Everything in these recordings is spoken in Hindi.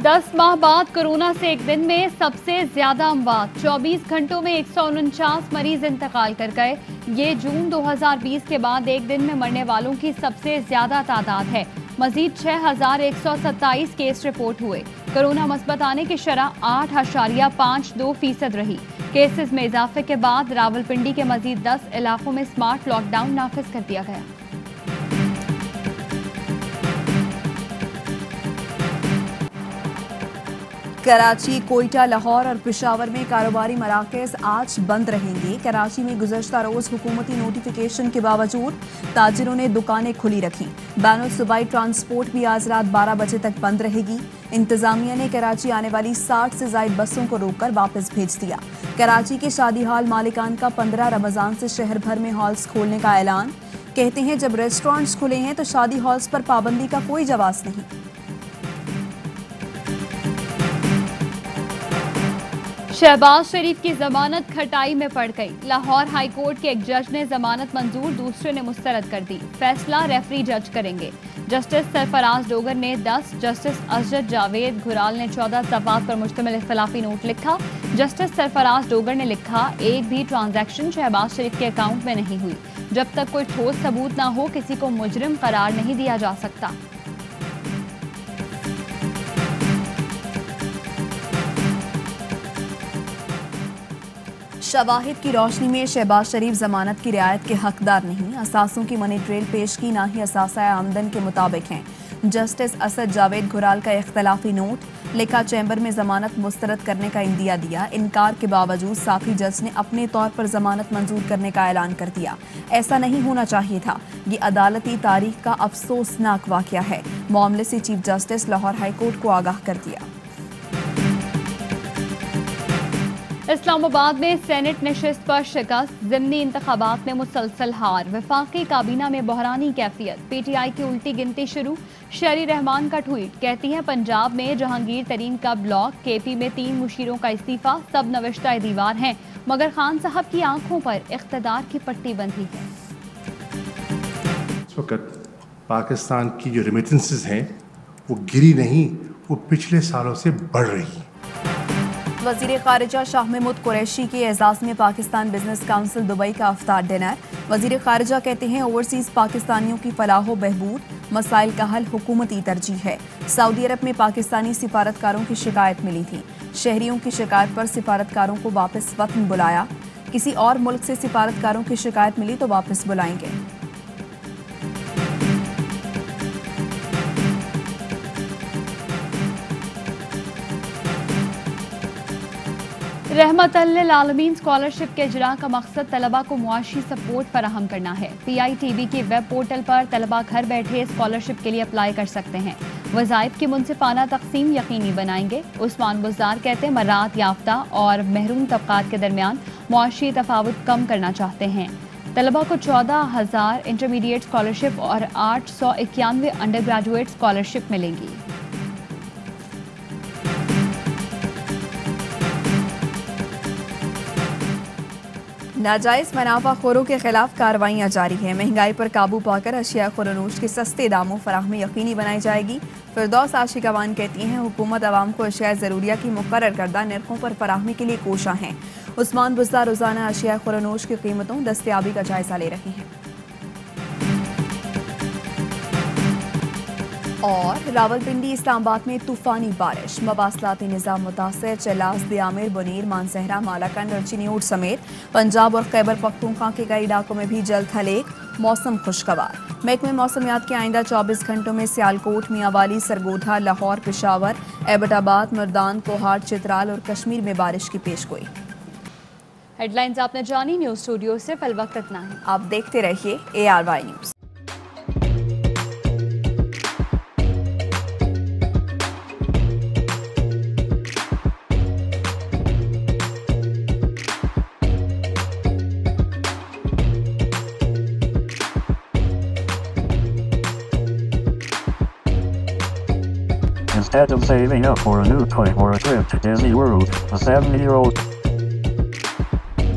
10 माह बाद कोरोना से एक दिन में सबसे ज्यादा अमवात। 24 घंटों में 149 मरीज इंतकाल कर गए। ये जून 2020 के बाद एक दिन में मरने वालों की सबसे ज्यादा तादाद है। मजीद 6127 केस रिपोर्ट हुए। कोरोना मस्बत आने की शरह 8.52% रही। केसेस में इजाफे के बाद रावलपिंडी के मजीद 10 इलाकों में स्मार्ट लॉकडाउन नाफिज कर दिया गया। कराची, कोयटा, लाहौर और पेशावर में कारोबारी मराकज़ आज बंद रहेंगे। कराची में गुज़श्ता रोज़ हुकूमती नोटिफिकेशन के बावजूद ताजिरों ने दुकानें खुली रखी। बैनुल सूबाई ट्रांसपोर्ट भी आज रात 12 बजे तक बंद रहेगी। इंतजामिया ने कराची आने वाली 60 से ज़ायद बसों को रोककर वापस भेज दिया। कराची के शादी हॉल मालिकान का 15 रमज़ान से शहर भर में हॉल्स खोलने का ऐलान। कहते हैं जब रेस्टोरेंट्स खुले हैं तो शादी हॉल्स पर पाबंदी का कोई जवाब नहीं। शहबाज शरीफ की जमानत खटाई में पड़ गई। लाहौर हाई कोर्ट के एक जज ने जमानत मंजूर, दूसरे ने मुस्तरद कर दी। फैसला रेफरी जज करेंगे। जस्टिस सरफराज डोगर ने 10, जस्टिस असजद जावेद घुराल ने 14 सफ़ात पर मुश्तमिल इख्तलाफी नोट लिखा। जस्टिस सरफराज डोगर ने लिखा, एक भी ट्रांजैक्शन शहबाज शरीफ के अकाउंट में नहीं हुई। जब तक कोई ठोस सबूत ना हो किसी को मुजरिम करार नहीं दिया जा सकता। शवाहिद की रोशनी में शहबाज शरीफ जमानत की रियायत के हकदार नहीं। असासों की मनी ट्रेल पेश की ना ही असासा आमदन के मुताबिक हैं। जस्टिस असद जावेद घुराल का इख्तलाफी नोट लिखा, चैम्बर में जमानत मुस्तरद करने का इंदिया दिया। इनकार के बावजूद साफी जज ने अपने तौर पर जमानत मंजूर करने का ऐलान कर दिया। ऐसा नहीं होना चाहिए था। ये अदालती तारीख का अफसोसनाक वाकया है। मामले से chief justice Lahore high court को आगाह कर दिया। इस्लामाबाद में सेनेट नशिस्त पर शिकस्त, ज़िमनी इंतखाबात में मुसलसल हार। वफाकी काबीना में बहरानी कैफियत। पीटीआई की उल्टी गिनती शुरू। शहरी रहमान का ट्वीट, कहती हैं पंजाब में जहांगीर तरीन का ब्लॉक, केपी में 3 मुशीरों का इस्तीफा, सब नविश्ता दीवार हैं, मगर खान साहब की आंखों पर इख्तदार की पट्टी बंधी है। इस वक्त पाकिस्तान की जो रेमिटेंसेस हैं वो गिरी नहीं, वो पिछले सालों से बढ़ रही हैं। वज़ीर ख़ारिजा शाह महमूद कुरैशी के एजाज़ में पाकिस्तान बिजनेस काउंसिल दुबई का इफ्तार डिनर। वज़ीर ख़ारिजा कहते हैं ओवरसीज़ पाकिस्तानियों की फलाह बहबूद, मसाइल का हल हुकूमती तरजीह है। सऊदी अरब में पाकिस्तानी सिफारतकारों की शिकायत मिली थी। शहरियों की शिकायत पर सिफारतकारों को वापस वतन बुलाया। किसी और मुल्क से सिफारतकारों की शिकायत मिली तो वापस बुलाएंगे। रहमतुल्लिल आलमीन स्कॉलरशिप के इजरा का मकसद तलबा को मुआशी सपोर्ट फराहम करना है। PITB के वेब पोर्टल पर तलबा घर बैठे स्कॉलरशिप के लिए अप्लाई कर सकते हैं। वज़ाइफ की मुनसिफाना तकसीम यकीनी बनाएंगे। उस्मान बुज़दार कहते हैं मरात याफ्ता और महरूम तबकात के दरमियान मुआशी तफावत कम करना चाहते हैं। तलबा को 14,000 इंटरमीडिएट स्कॉलरशिप और 891 अंडर ग्रेजुएट स्कॉलरशिप मिलेंगी। नाजायज़ मुनाफाखोरों के खिलाफ कार्रवाइयाँ जारी है। महंगाई पर काबू पाकर अशिया खुरनोश के सस्ते दामों फराहमी यकीनी बनाई जाएगी। फिरदौस आशिकवान कहती हैं हुकूमत आवाम को अशिया ज़रूरिया की मुकर्रर करदा नरखों पर फराहमी के लिए कोशा हैं। उस्मान बुज़दार रोज़ाना अशिया खुरनोश की कीमतों दस्तयाबी का जायज़ा ले रहे हैं। और रावलपिंडी इस्लामाबाद में तूफानी बारिश, मवासलाती निज़ाम मुतासर। चलास, दियामिर, बुनीर, मानसहरा, मालाकंड और चिन्योट समेत पंजाब और खैबर पख्तूनख्वा के कई इलाकों में भी जल्द हलेक। मौसम खुशगवार। महकमे मौसमियात के आइंदा 24 घंटों में सियालकोट, मियांवाली, सरगोधा, लाहौर, पेशावर, एबटाबाद, मुर्दान, कोहाट, चित्राल और कश्मीर में बारिश की पेशगोई। हेडलाइंस आपने जानी। न्यूज़ स्टूडियो से फिल वक्त इतना है। आप देखते रहिए ARY news. Instead of saving up for a new toy or a trip to Disney World, a 70-year-old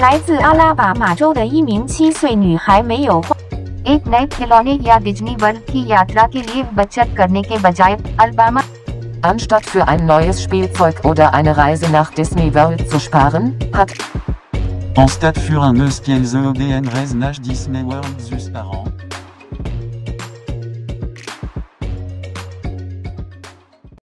来自阿拉巴马州的一名7岁女孩没有 एक नए खिलौने या डिज्नी वर्ल्ड की यात्रा के लिए बचत करने के बजाय Alabama Anstatt für ein neues Spielzeug oder eine Reise nach Disney World zu sparen, hat En stade für un neues pielze oder een reis nach Disney World zus par an.